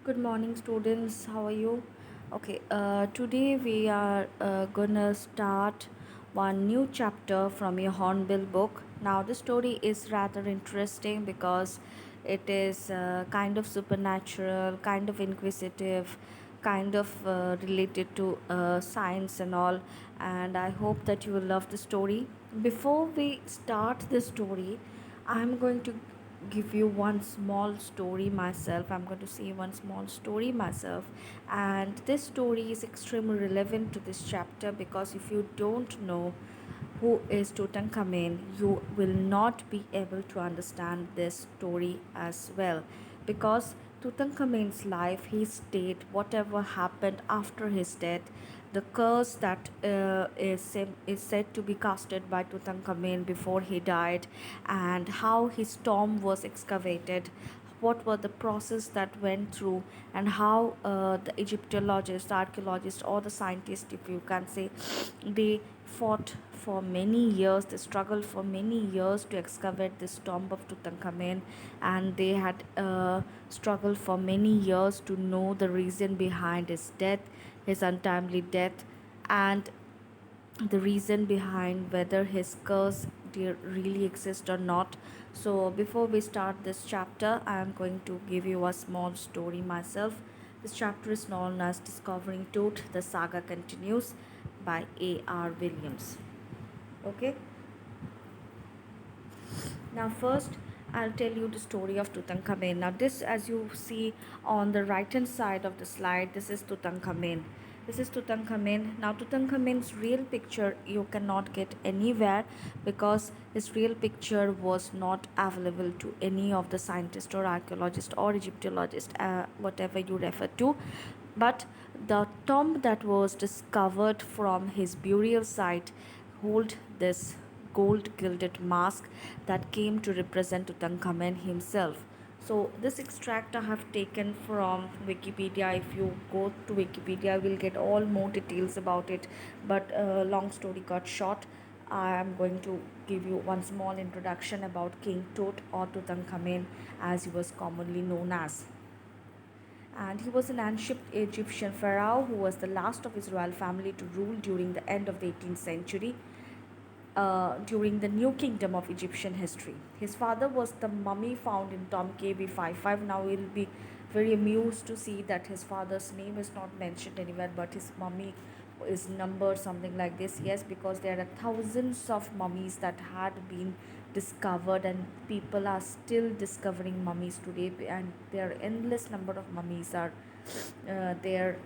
Good morning, students. How are you? Okay, today we are gonna start one new chapter from your Hornbill book. Now, the story is rather interesting because it is kind of supernatural, kind of inquisitive, kind of related to science and all. And I hope that you will love the story. Before we start the story, I'm going to give you one small story myself. I'm going to say one small story myself, and this story is extremely relevant to this chapter because if you don't know who is Tutankhamen, you will not be able to understand this story as well. Because Tutankhamun's life, his state, whatever happened after his death, the curse that is said to be casted by Tutankhamun before he died, and how his tomb was excavated, what were the process that went through, and how the Egyptologists, archaeologists, or the scientists, if you can say, they fought for many years, they struggled for many years to excavate this tomb of Tutankhamun, and they had struggled for many years to know the reason behind his death, his untimely death, and the reason behind whether his curse really exists or not. So, before we start this chapter, I am going to give you a small story myself. This chapter is known as Discovering Tut. The saga continues by A.R. Williams. Okay, now first I'll tell you the story of Tutankhamen. Now, this, as you see on the right hand side of the slide, this is Tutankhamen. This is Tutankhamen. Now, Tutankhamen's real picture you cannot get anywhere because his real picture was not available to any of the scientists or archaeologists or Egyptologists, whatever you refer to. But the tomb that was discovered from his burial site hold this gold gilded mask that came to represent Tutankhamen himself. So this extract I have taken from Wikipedia. If you go to Wikipedia, we'll get all more details about it. But long story got short, I am going to give you one small introduction about King Tut or Tutankhamen, as he was commonly known as. And he was an ancient Egyptian pharaoh who was the last of his royal family to rule during the end of the 18th century, during the New Kingdom of Egyptian history. His father was the mummy found in Tomb KB55. Now we'll be very amused to see that his father's name is not mentioned anywhere, but his mummy is numbered something like this. Yes, because there are thousands of mummies that had been discovered, and people are still discovering mummies today, and there are endless number of mummies are there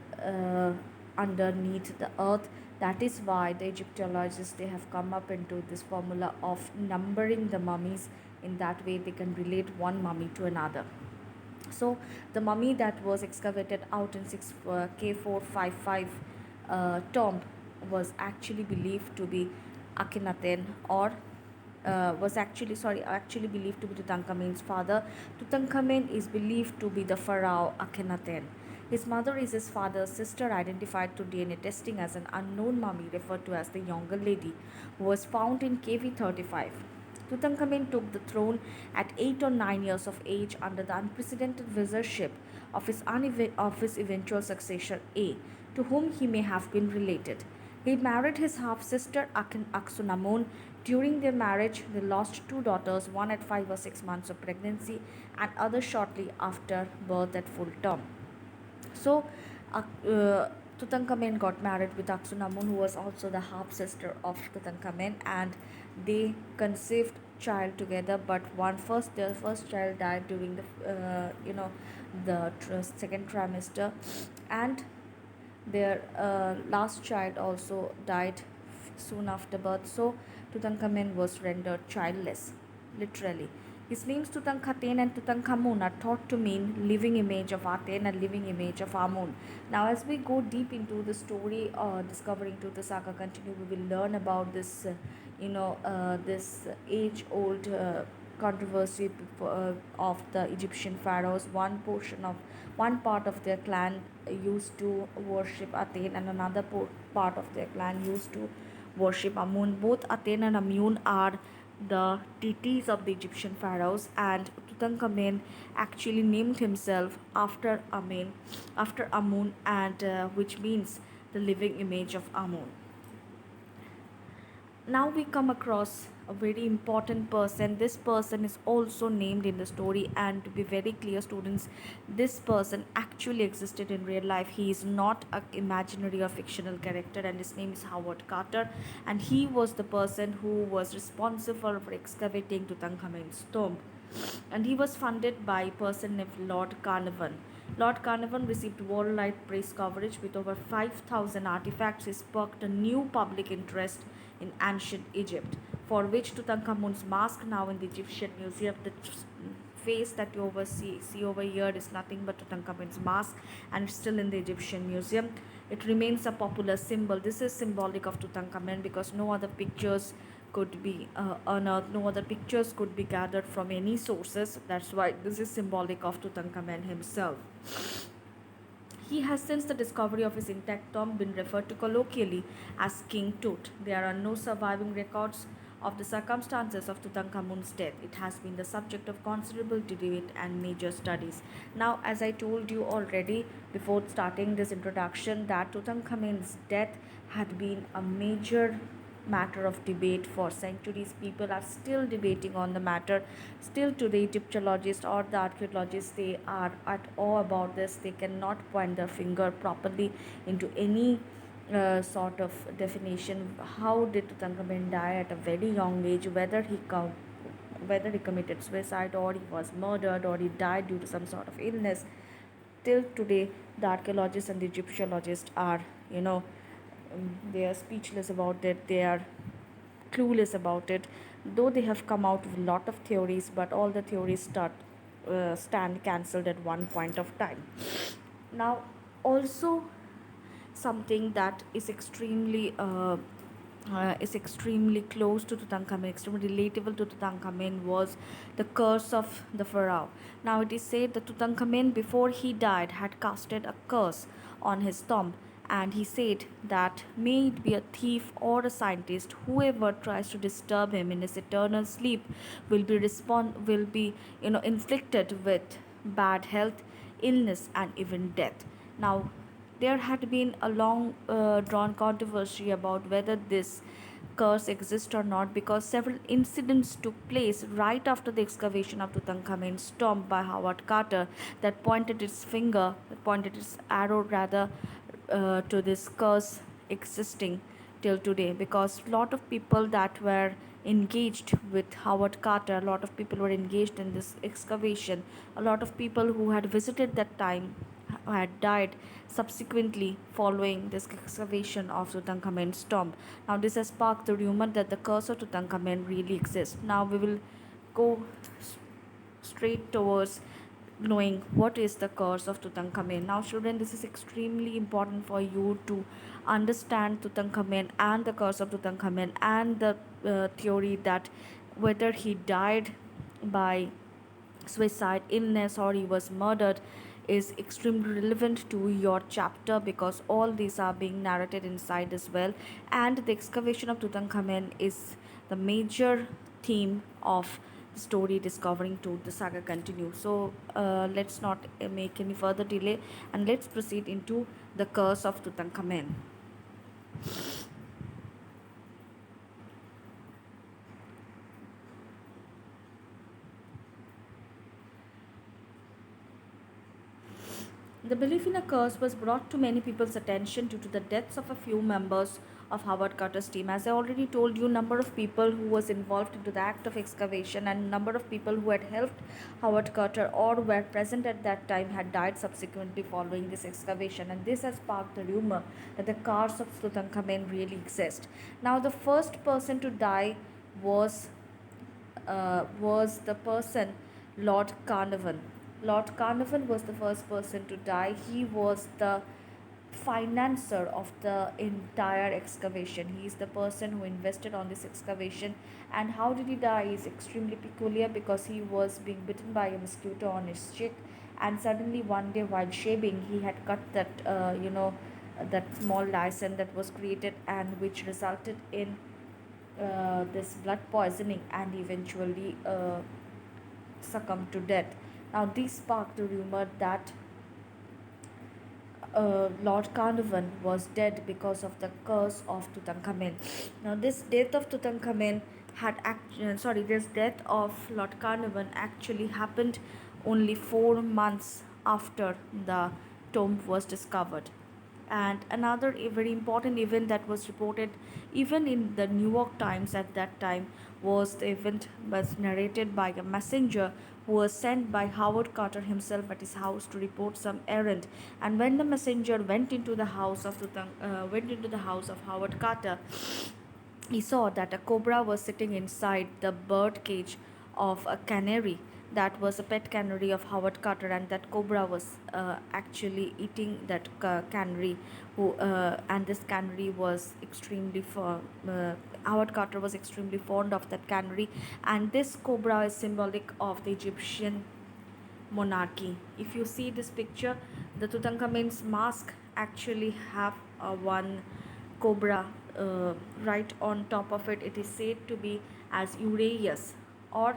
underneath the earth. That is why the Egyptologists, they have come up into this formula of numbering the mummies. In that way they can relate one mummy to another. So the mummy that was excavated out in 6 K455 tomb was actually believed to be Akhenaten, or actually believed to be Tutankhamun's father. Tutankhamun is believed to be the pharaoh Akhenaten. His mother is his father's sister, identified through DNA testing as an unknown mummy referred to as the younger lady, who was found in KV35. Tutankhamun took the throne at 8 or 9 years of age under the unprecedented viziership of his eventual successor A, to whom he may have been related. He married his half sister Aksunamun. During their marriage, they lost two daughters, one at 5 or 6 months of pregnancy, and other shortly after birth at full term. So, Tutankhamen got married with Aksunamun, who was also the half sister of Tutankhamen, and they conceived child together. But their first child died during the second trimester, and their last child also died soon after birth. So Tutankhamen was rendered childless, literally. His names Tutankhaten and Tutankhamun are thought to mean living image of Aten and living image of Amun. Now, as we go deep into the story, discovering to the saga continue, we will learn about this, this age-old controversy of the Egyptian pharaohs. One part of their clan used to worship Aten, and another part of their clan used to worship Amun. Both Aten and Amun are the deities of the Egyptian pharaohs, and Tutankhamen actually named himself after Amun, and which means the living image of Amun. Now we come across a very important person. This person is also named in the story, and to be very clear, students, this person actually existed in real life. He is not an imaginary or fictional character, and his name is Howard Carter, and he was the person who was responsible for excavating Tutankhamun's tomb, and he was funded by a person named Lord Carnarvon. Lord Carnarvon received worldwide press coverage with over 5,000 artifacts. He sparked a new public interest in ancient Egypt, for which Tutankhamun's mask, now in the Egyptian Museum, the face that you see over here is nothing but Tutankhamun's mask, and it's still in the Egyptian Museum. It remains a popular symbol. This is symbolic of Tutankhamun because no other pictures could be unearthed, no other pictures could be gathered from any sources. That's why this is symbolic of Tutankhamun himself. He has, since the discovery of his intact tomb, been referred to colloquially as King Tut. There are no surviving records of the circumstances of Tutankhamun's death. It has been the subject of considerable debate and major studies. Now, as I told you already before starting this introduction, that Tutankhamun's death had been a major matter of debate for centuries. People are still debating on the matter. Still today, Egyptologists or the archaeologists, they are at awe about this. They cannot point their finger properly into any sort of definition. How did Tutankhamun die at a very young age? Whether he committed suicide, or he was murdered, or he died due to some sort of illness. Till today, the archaeologists and the Egyptologists are, they are speechless about it. They are clueless about it, though they have come out with a lot of theories, but all the theories stand cancelled at one point of time. Now, also something that is extremely close to Tutankhamun, extremely relatable to Tutankhamun, was the curse of the Pharaoh. Now, it is said that Tutankhamun, before he died, had casted a curse on his tomb, and he said that may it be a thief or a scientist, whoever tries to disturb him in his eternal sleep will be inflicted with bad health, illness, and even death. Now, there had been a long drawn controversy about whether this curse exists or not, because several incidents took place right after the excavation of Tutankhamun's tomb by Howard Carter that pointed its arrow rather, to this curse existing till today, because a lot of people that were engaged with Howard Carter, a lot of people were engaged in this excavation, a lot of people who had visited that time had died subsequently following this excavation of Tutankhamun's tomb. Now, this has sparked the rumor that the curse of Tutankhamun really exists. Now, we will go straight towards knowing what is the curse of Tutankhamun. Now, children, this is extremely important for you to understand Tutankhamun and the curse of Tutankhamun, and the theory that whether he died by suicide, illness, or he was murdered is extremely relevant to your chapter, because all these are being narrated inside as well. And the excavation of Tutankhamun is the major theme of the story discovering to the saga continue. So let's not make any further delay, and let's proceed into the curse of Tutankhamun. The belief in a curse was brought to many people's attention due to the deaths of a few members of Howard Carter's team. As I already told you, number of people who was involved into the act of excavation and number of people who had helped Howard Carter or were present at that time had died subsequently following this excavation, and this has sparked the rumor that the curse of Tutankhamun really exists. Now, the first person to die was the person Lord Carnarvon. Lord Carnarvon was the first person to die. He was the financer of the entire excavation. He is the person who invested on this excavation. And how did he die is extremely peculiar, because he was being bitten by a mosquito on his cheek, and suddenly one day while shaving he had cut that small license that was created, and which resulted in this blood poisoning, and eventually succumbed to death. Now, this sparked the rumor that Lord Carnarvon was dead because of the curse of Tutankhamen. Now, this death of Tutankhamen this death of Lord Carnarvon actually happened only 4 months after the tomb was discovered. And another very important event that was reported even in the New York Times at that time was the event was narrated by a messenger who was sent by Howard Carter himself at his house to report some errand. And when the messenger went into the house of Howard Carter, he saw that a cobra was sitting inside the bird cage of a canary that was a pet canary of Howard Carter, and that cobra was actually eating that canary. And this canary was Howard Carter was extremely fond of that canary, and this cobra is symbolic of the Egyptian monarchy. If you see this picture, the Tutankhamun's mask actually have one cobra right on top of it. It is said to be as Uraeus or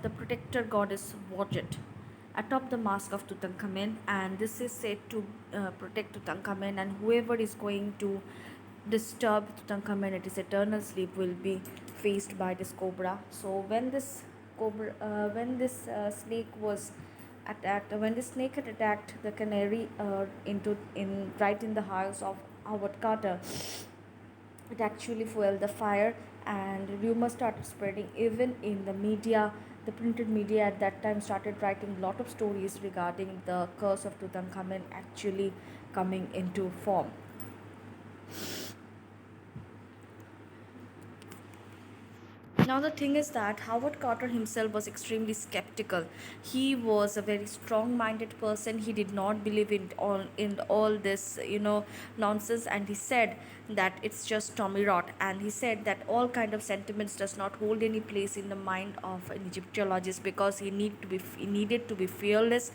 the protector goddess Wadjet atop the mask of Tutankhamun, and this is said to protect Tutankhamun, and whoever is going to disturb Tutankhamun at his eternal sleep will be faced by this cobra. So when this snake was attacked, when the snake had attacked the canary right in the house of Howard Carter, it actually fueled the fire, and rumors started spreading even in the media. The printed media at that time started writing a lot of stories regarding the curse of Tutankhamun actually coming into form. Now the thing is that Howard Carter himself was extremely skeptical. He was a very strong-minded person. He did not believe in all this nonsense, and he said that it's just Tommy rot. And he said that all kind of sentiments does not hold any place in the mind of an Egyptologist, because he needed to be fearless,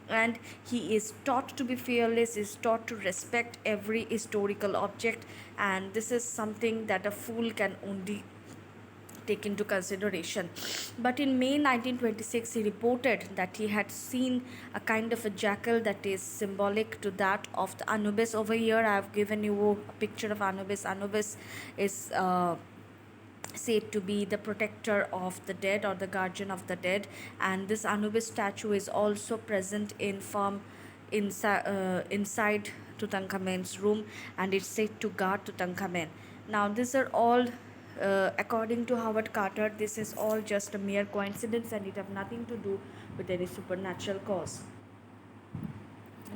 and he is taught to be fearless, is taught to respect every historical object, and this is something that a fool can only take into consideration. But in May 1926, he reported that he had seen a kind of a jackal that is symbolic to that of the Anubis. Over here, I have given you a picture of Anubis. Anubis is said to be the protector of the dead or the guardian of the dead, and this Anubis statue is also present inside Tutankhamun's room, and it's said to guard Tutankhamun. Now, these are all according to Howard Carter, this is all just a mere coincidence, and it have nothing to do with any supernatural cause.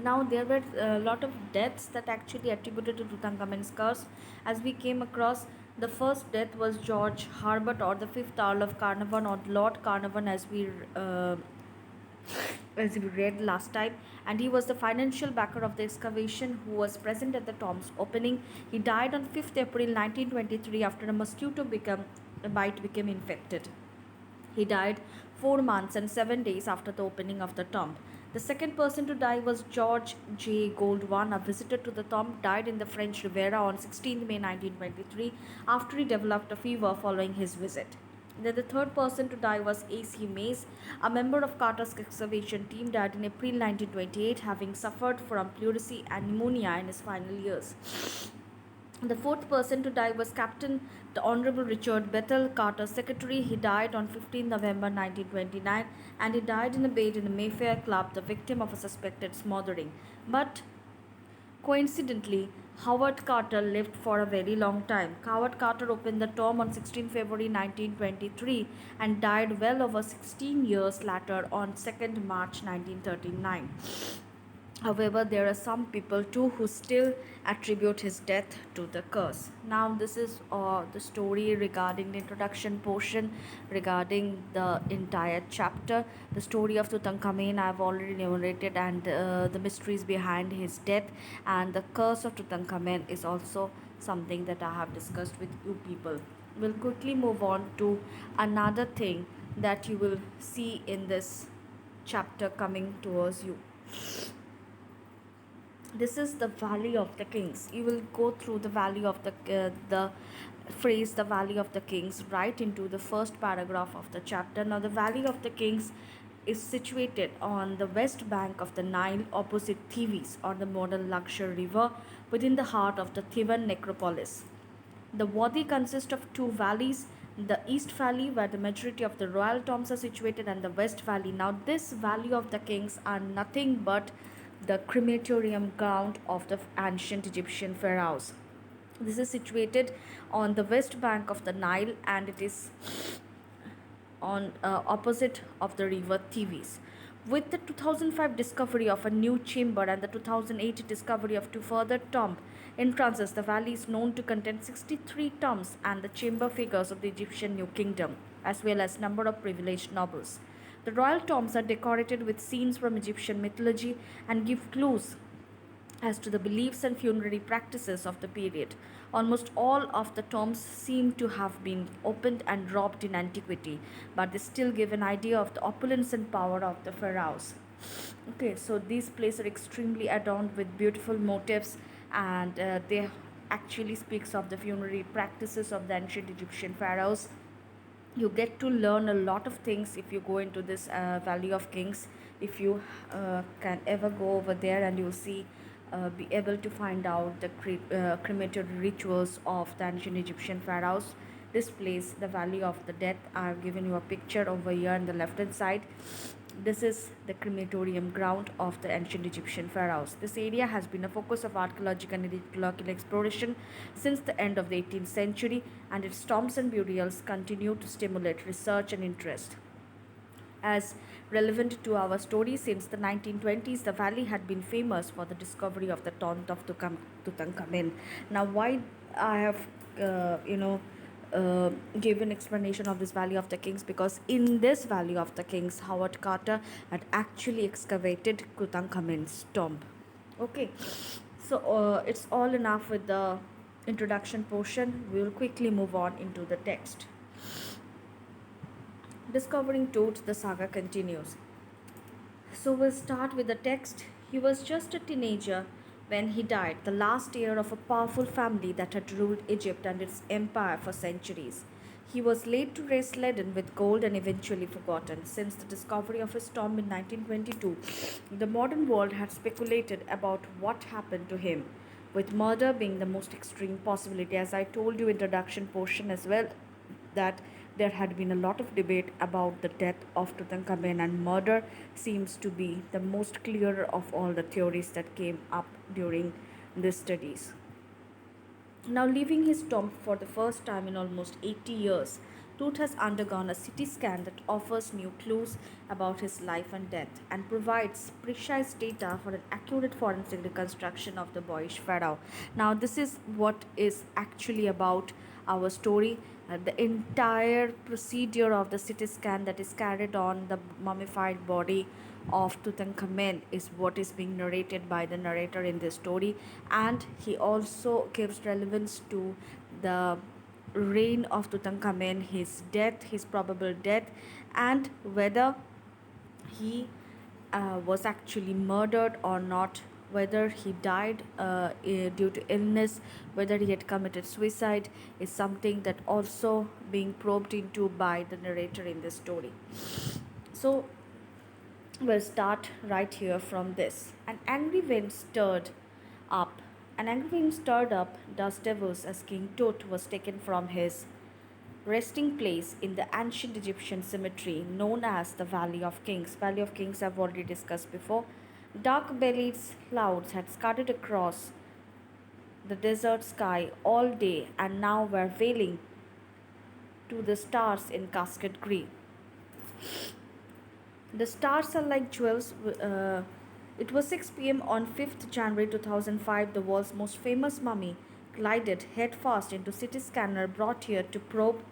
Now, there were a lot of deaths that actually attributed to Tutankhamun's curse. As we came across, the first death was George Herbert, or the fifth Earl of Carnarvon, or Lord Carnarvon, as we read last time, and he was the financial backer of the excavation who was present at the tomb's opening. He died on 5th April 1923 after a bite became infected. He died 4 months and 7 days after the opening of the tomb. The second person to die was George J. Goldwan, a visitor to the tomb, died in the French Riviera on 16 May 1923 after he developed a fever following his visit. Then the third person to die was A.C. Mays, a member of Carter's excavation team, died in April 1928, having suffered from pleurisy and pneumonia in his final years. The fourth person to die was Captain the Honorable Richard Bethel, Carter's secretary. He died on 15 November 1929, and he died in a bed in the Mayfair Club, the victim of a suspected smothering. But coincidentally, Howard Carter lived for a very long time. Howard Carter opened the tomb on 16 February 1923 and died well over 16 years later on 2nd March 1939. However, there are some people too who still attribute his death to the curse. Now, this is the story regarding the introduction portion, regarding the entire chapter. The story of Tutankhamun I have already narrated, and the mysteries behind his death, and the curse of Tutankhamun is also something that I have discussed with you people. We'll quickly move on to another thing that you will see in this chapter coming towards you. This is the Valley of the Kings. You will go through the Valley of the phrase, the Valley of the Kings, right into the first paragraph of the chapter. Now, the Valley of the Kings is situated on the west bank of the Nile, opposite Thebes, or the modern Luxor River, within the heart of the Theban necropolis. The wadi consists of two valleys, the East Valley, where the majority of the royal tombs are situated, and the West Valley. Now, this Valley of the Kings are nothing but the crematorium ground of the ancient Egyptian pharaohs. This is situated on the west bank of the Nile, and it is on opposite of the river Thebes. With the 2005 discovery of a new chamber and the 2008 discovery of two further tomb entrances, the valley is known to contain 63 tombs and the chamber figures of the Egyptian New Kingdom, as well as number of privileged nobles. The royal tombs are decorated with scenes from Egyptian mythology and give clues as to the beliefs and funerary practices of the period. Almost all of the tombs seem to have been opened and robbed in antiquity, but they still give an idea of the opulence and power of the pharaohs. Okay, so these places are extremely adorned with beautiful motifs, and they actually speaks of the funerary practices of the ancient Egyptian pharaohs. You get to learn a lot of things if you go into this Valley of Kings. If you can ever go over there, and you'll see be able to find out the crematory rituals of the ancient Egyptian pharaohs. This place, the Valley of the Death, I've given you a picture over here on the left hand side. This is the crematorium ground of the ancient Egyptian pharaohs. This area has been a focus of archaeological and archaeological exploration since the end of the 18th century, and its tombs and burials continue to stimulate research and interest. As relevant to our story, since the 1920s, the valley had been famous for the discovery of the tomb of Tutankhamen. Now, why I have, give an explanation of this Valley of the Kings, because in this Valley of the Kings, Howard Carter had actually excavated Tutankhamun's tomb. Okay, so it's all enough with the introduction portion. We will quickly move on into the text. Discovering Tut, the saga continues. So we'll start with the text. He was just a teenager when he died, the last heir of a powerful family that had ruled Egypt and its empire for centuries. He was laid to rest laden with gold and eventually forgotten. Since the discovery of his tomb in 1922, the modern world had speculated about what happened to him, with murder being the most extreme possibility. As I told you, introduction portion as well, that there had been a lot of debate about the death of Tutankhamen, and murder seems to be the most clearer of all the theories that came up during these studies. Now, leaving his tomb for the first time in almost 80 years, Tut has undergone a CT scan that offers new clues about his life and death and provides precise data for an accurate forensic reconstruction of the boyish pharaoh. Now, this is what is actually about our story. The entire procedure of the CT scan that is carried on the mummified body of Tutankhamen is what is being narrated by the narrator in this story, and he also gives relevance to the reign of Tutankhamen, his death, his probable death, and whether he was actually murdered or not, whether he died due to illness, whether he had committed suicide, is something that also being probed into by the narrator in this story. So we'll start right here from this. An angry wind stirred up. An angry wind stirred up dust devils as King Tut was taken from his resting place in the ancient Egyptian cemetery known as the Valley of Kings. Valley of Kings I've already discussed before. Dark bellied clouds had scudded across the desert sky all day and now were veiling to the stars in cascade green. The stars are like jewels. It was 6 p.m. on 5th January 2005. The world's most famous mummy glided headfirst into CT scanner brought here to probe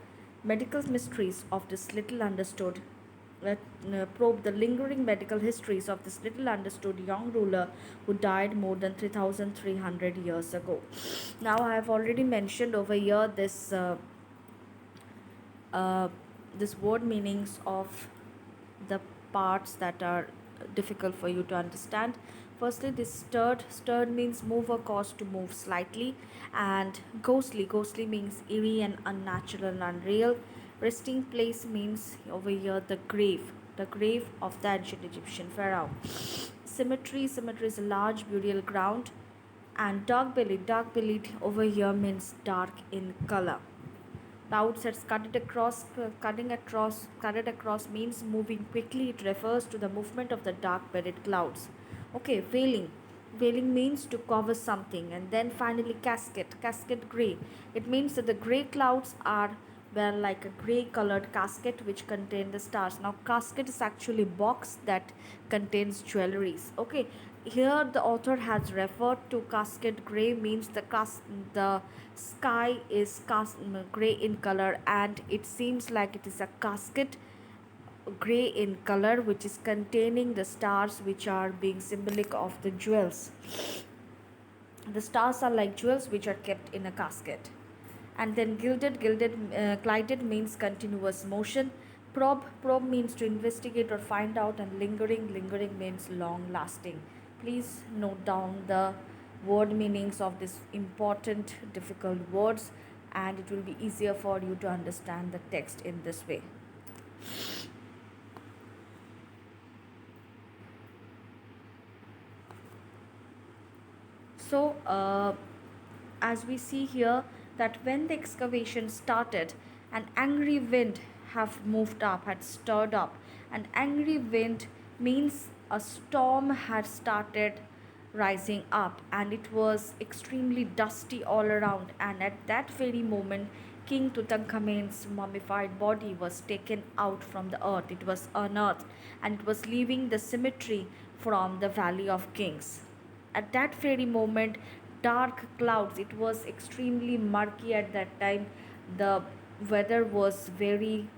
medical mysteries of this little understood probe the lingering medical histories of this little understood young ruler who died more than 3,300 years ago. Now, I have already mentioned over here this word meanings of the parts that are difficult for you to understand. Firstly, this stirred means move or cause to move slightly, and ghostly means eerie and unnatural and unreal. Resting place means over here the grave of the ancient Egyptian pharaoh. Symmetry is a large burial ground, and dark bellied over here means dark in color. Cloud sets cut it across means moving quickly. It refers to the movement of the dark bedded clouds. Okay, veiling. Veiling means to cover something. And then finally casket gray. It means that the gray clouds are were like a gray colored casket which contain the stars. Now casket is actually a box that contains jewelries. Okay, here the author has referred to casket gray means the sky is gray in color, and it seems like it is a casket gray in color which is containing the stars which are being symbolic of the jewels. The stars are like jewels which are kept in a casket. And then glided means continuous motion. Probe means to investigate or find out, and lingering means long lasting. Please note down the word meanings of these important difficult words, and it will be easier for you to understand the text in this way. So, as we see here, that when the excavation started, an angry wind have moved up, had stirred up. An angry wind means a storm had started rising up, and it was extremely dusty all around. And at that very moment, King Tutankhamun's mummified body was taken out from the earth. It was unearthed, and it was leaving the cemetery from the Valley of Kings. At that very moment, dark clouds, it was extremely murky at that time. The weather was very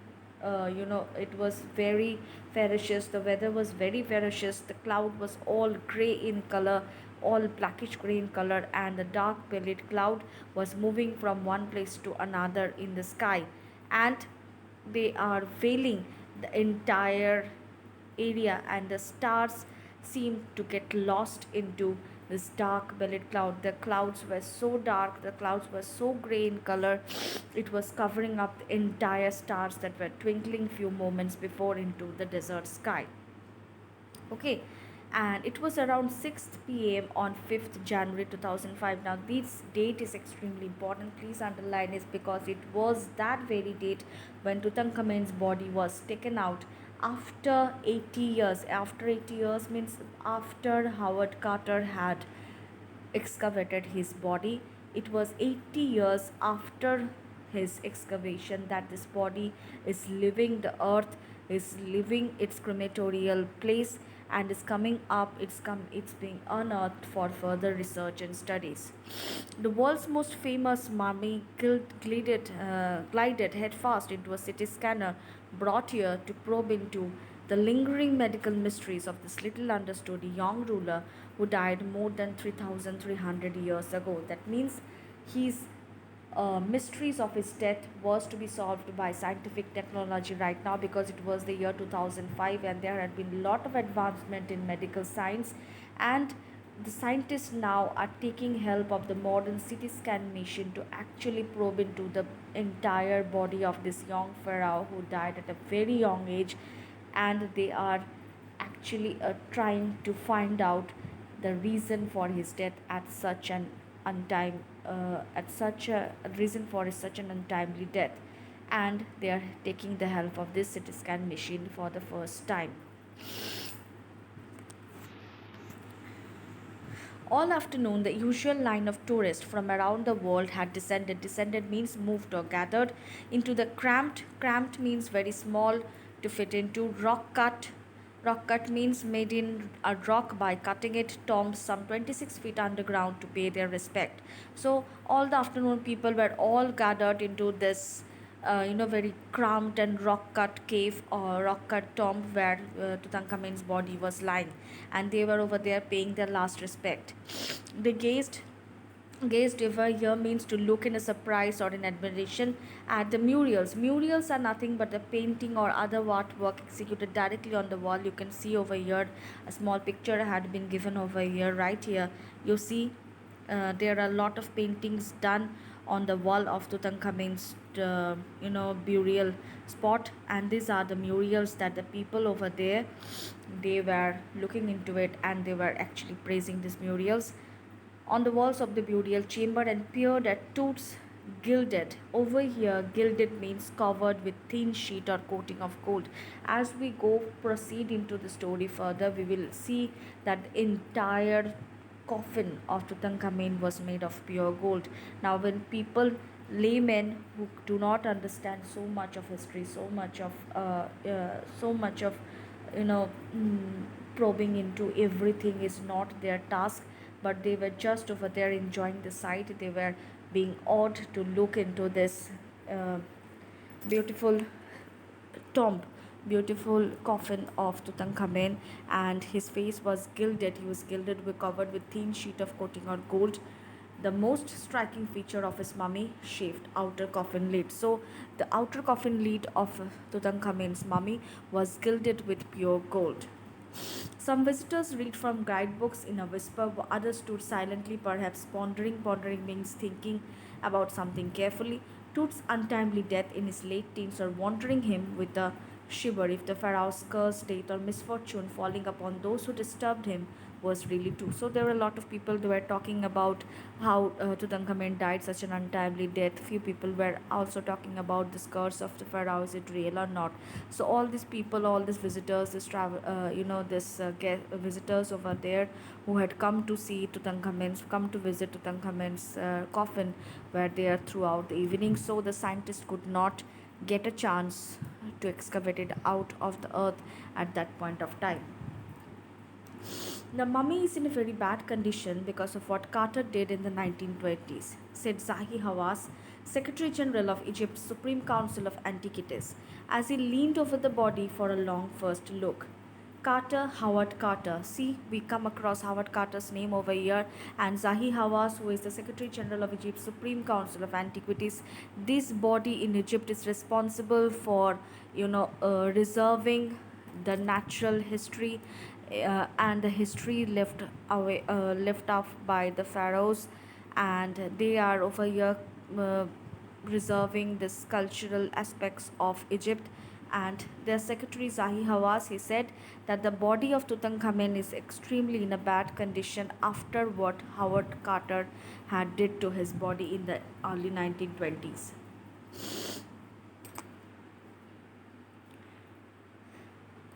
it was very ferocious. The weather was very ferocious. The cloud was all gray in color, all blackish gray in color, and the dark bellied cloud was moving from one place to another in the sky, and they are veiling the entire area, and the stars seemed to get lost into this dark bellied cloud. The clouds were so dark, the clouds were so gray in color, it was covering up the entire stars that were twinkling few moments before into the desert sky. Okay, and it was around 6th p.m. on 5th January 2005. Now this date is extremely important, please underline it, because it was that very date when Tutankhamun's body was taken out after 80 years. After 80 years means after Howard Carter had excavated his body. It was 80 years after his excavation that this body is leaving the earth, is leaving its crematorial place, and is coming up. It's being unearthed for further research and studies. The world's most famous mummy glided headfirst into a CT scanner brought here to probe into the lingering medical mysteries of this little understood young ruler who died more than 3,300 years ago. That means his mysteries of his death was to be solved by scientific technology right now, because it was the year 2005 and there had been a lot of advancement in medical science, and the scientists now are taking help of the modern CT scan machine to actually probe into the entire body of this young pharaoh who died at a very young age, and they are actually trying to find out the reason for his death at such an untime at such a reason for such an untimely death, and they are taking the help of this CT scan machine for the first time. All afternoon, the usual line of tourists from around the world had descended. Descended means moved or gathered into the cramped means very small to fit into. Rock cut means made in a rock by cutting it. Tombs some 26 feet underground to pay their respect. So all the afternoon people were all gathered into this very cramped and rock cut cave or rock cut tomb where Tutankhamun's body was lying, and they were over there paying their last respect. They gazed Gazed over here means to look in a surprise or in admiration at the murals. Murals are nothing but a painting or other artwork executed directly on the wall. You can see over here a small picture had been given over here. Right here, you see there are a lot of paintings done on the wall of Tutankhamun's burial spot, and these are the murals that the people over there, they were looking into it and they were actually praising these murals on the walls of the burial chamber and peered at Toots gilded. Over here, gilded means covered with thin sheet or coating of gold. As we go proceed into the story further, we will see that the entire coffin of Tutankhamun was made of pure gold. Now, when people, laymen who do not understand so much of history, so much of you know mm, probing into everything is not their task, but they were just over there enjoying the sight. They were being awed to look into this uh, beautiful tomb, beautiful coffin of Tutankhamen, and his face was gilded. He was gilded, with covered with thin sheet of coating or gold. The most striking feature of his mummy shaped outer coffin lid. So, the outer coffin lid of Tutankhamun's mummy was gilded with pure gold. Some visitors read from guidebooks in a whisper, while others stood silently, perhaps pondering. Pondering means thinking about something carefully. Tut's untimely death in his late teens, or wandering him with a shiver if the pharaoh's curse, death, or misfortune falling upon those who disturbed him was really true. So there were a lot of people who were talking about how Tutankhamun died such an untimely death. Few people were also talking about this curse of the pharaoh, is it real or not. So all these people, all these visitors, this travel, visitors over there who had come to see Tutankhamun's, come to visit Tutankhamun's coffin, were there throughout the evening. So the scientists could not get a chance to excavate it out of the earth at that point of time. The mummy is in a very bad condition because of what Carter did in the 1920s, said Zahi Hawass, Secretary General of Egypt's Supreme Council of Antiquities, as he leaned over the body for a long first look. Carter, Howard Carter. See, we come across Howard Carter's name over here, and Zahi Hawass, who is the Secretary General of Egypt's Supreme Council of Antiquities. This body in Egypt is responsible for, reserving the natural history and the history left off by the pharaohs, and they are over here uh, preserving this cultural aspects of Egypt. And their secretary Zahi Hawass, he said that the body of Tutankhamen is extremely in a bad condition after what Howard Carter had did to his body in the early 1920s.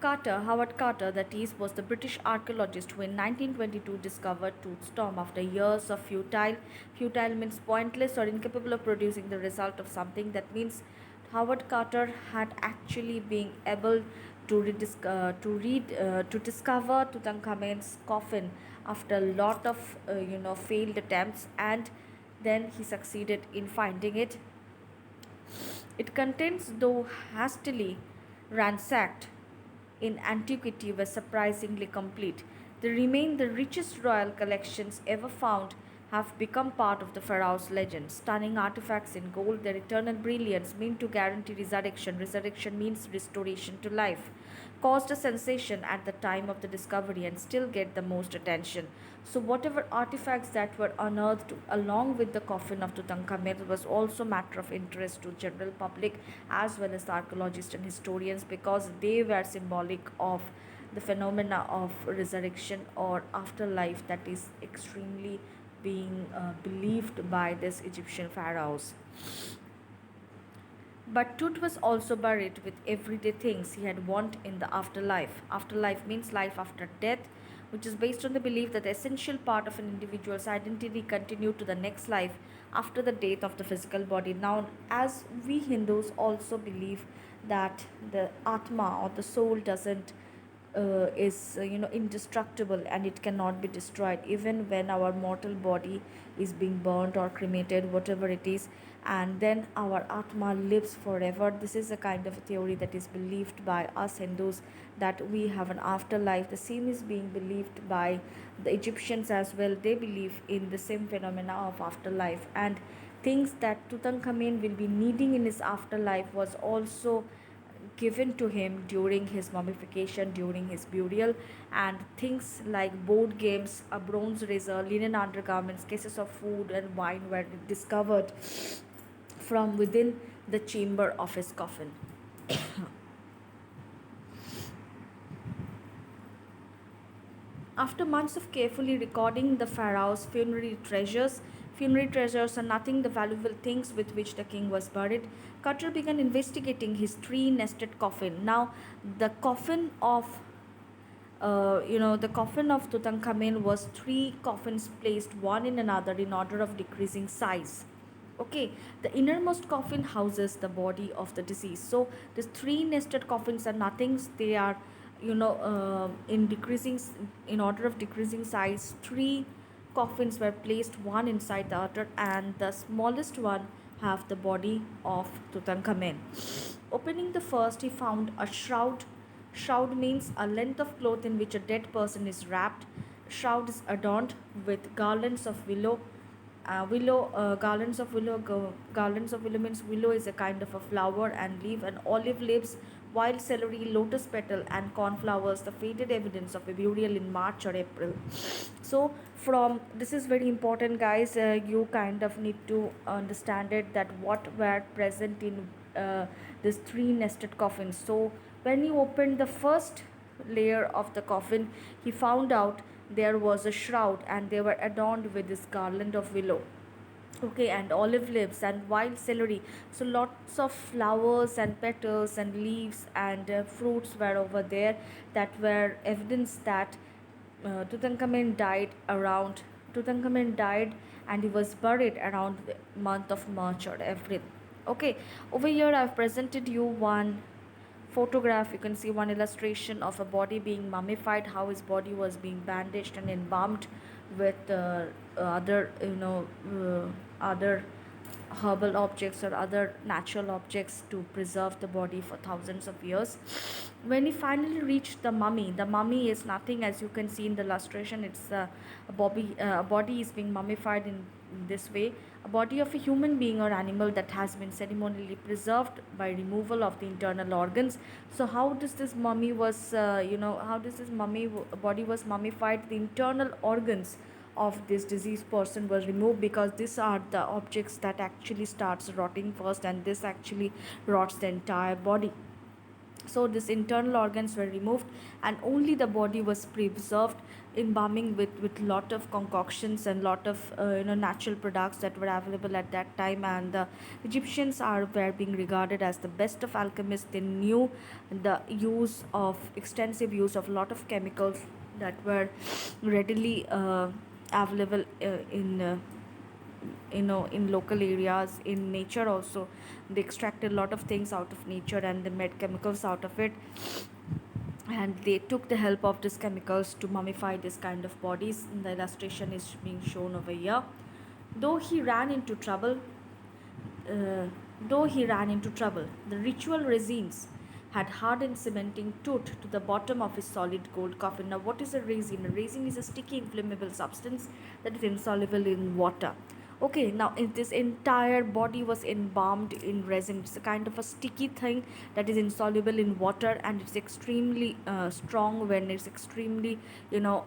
Carter, Howard Carter, that is, was the British archaeologist who in 1922 discovered Tooth's tomb after years of futile means pointless or incapable of producing the result of something. That means Howard Carter had actually been able to discover Tutankhamun's coffin after a lot of failed attempts, and then he succeeded in finding it. It contains, though hastily ransacked in antiquity, were surprisingly complete. They remain the richest royal collections ever found, have become part of the pharaoh's legend. Stunning artifacts in gold, their eternal brilliance mean to guarantee resurrection. Resurrection means restoration to life. Caused a sensation at the time of the discovery and still get the most attention. So whatever artifacts that were unearthed along with the coffin of Tutankhamun was also matter of interest to general public as well as the archaeologists and historians, because they were symbolic of the phenomena of resurrection or afterlife that is extremely being believed by these Egyptian pharaohs. But Tut was also buried with everyday things he had want in the afterlife. Afterlife means life after death, which is based on the belief that the essential part of an individual's identity continued to the next life after the death of the physical body. Now, as we Hindus also believe that the Atma or the soul doesn't is indestructible, and it cannot be destroyed even when our mortal body is being burnt or cremated, whatever it is, and then our atma lives forever. This is a kind of a theory that is believed by us Hindus, that we have an afterlife. The same is being believed by the Egyptians as well. They believe in the same phenomena of afterlife, and things that Tutankhamen will be needing in his afterlife was also given to him during his mummification, during his burial. And things like board games, a bronze razor, linen undergarments, cases of food and wine were discovered from within the chamber of his coffin. After months of carefully recording the pharaoh's funerary treasures are nothing the valuable things with which the king was buried, Carter began investigating his three-nested coffin. Now, the coffin of the coffin of Tutankhamen was three coffins placed one in another in order of decreasing size. Okay, the innermost coffin houses the body of the deceased. So these three nested coffins are nothings. They are, in decreasing, in order of decreasing size. Three coffins were placed one inside the other, and the smallest one have the body of Tutankhamen. Opening the first, he found a shroud. Shroud means a length of cloth in which a dead person is wrapped. Shroud is adorned with garlands of willow. Garlands of willow means willow is a kind of a flower and leaf, and olive leaves, wild celery, lotus petal, and cornflowers, the faded evidence of a burial in March or April. So, from this is very important, guys. You kind of need to understand it, that what were present in these three nested coffins. So, when he opened the first layer of the coffin, he found out there was a shroud, and they were adorned with this garland of willow, okay, and olive leaves and wild celery. So lots of flowers and petals and leaves and fruits were over there, that were evidence that Tutankhamen died, and he was buried around the month of March or April. Okay, over here I've presented you one photograph. You can see one illustration of a body being mummified, how his body was being bandaged and embalmed with other herbal objects or other natural objects to preserve the body for thousands of years. When he finally reached the mummy is nothing, as you can see in the illustration. It's a body is being mummified in this way, a body of a human being or animal that has been ceremonially preserved by removal of the internal organs. So how does this mummy was how does this body was mummified? The internal organs of this deceased person was removed, because these are the objects that actually starts rotting first, and this actually rots the entire body. So these internal organs were removed, and only the body was preserved, embalming with lot of concoctions and lot of natural products that were available at that time. And the Egyptians were being regarded as the best of alchemists. They knew the extensive use of lot of chemicals that were readily available in local areas, in nature also. They extracted a lot of things out of nature, and they made chemicals out of it, and they took the help of these chemicals to mummify this kind of bodies. The illustration is being shown over here. though he ran into trouble uh, though he ran into trouble, the ritual resins had hardened cementing tooth to the bottom of his solid gold coffin. Now, what is a resin? A resin is a sticky, inflammable substance that is insoluble in water. Okay, now this entire body was embalmed in resin. It's a kind of a sticky thing that is insoluble in water, and it's extremely strong when it's extremely,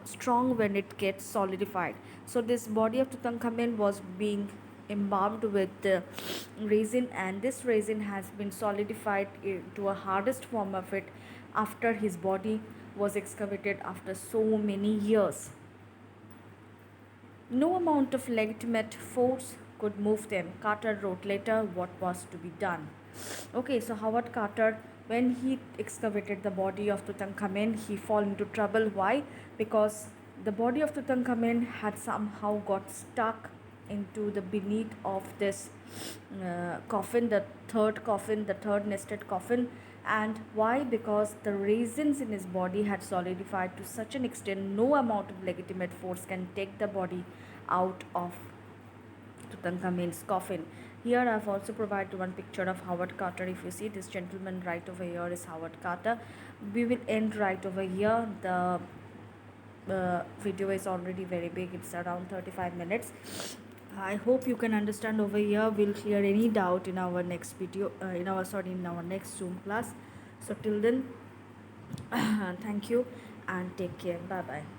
strong when it gets solidified. So this body of Tutankhamen was being embalmed with resin, and this resin has been solidified into a hardest form of it after his body was excavated after so many years. No amount of legitimate force could move them. Carter wrote later what was to be done. Okay, so Howard Carter, when he excavated the body of Tutankhamen, he fell into trouble. Why? Because the body of Tutankhamen had somehow got stuck into the beneath of this coffin, the third nested coffin, And why? Because the resins in his body had solidified to such an extent no amount of legitimate force can take the body out of Tutankhamun's coffin. Here I've also provided one picture of Howard Carter. If you see, this gentleman right over here is Howard Carter. We will end right over here. The video is already very big, it's around 35 minutes. I hope you can understand over here. We'll clear any doubt in our next video, in our next Zoom class. So till then, thank you and take care. Bye bye.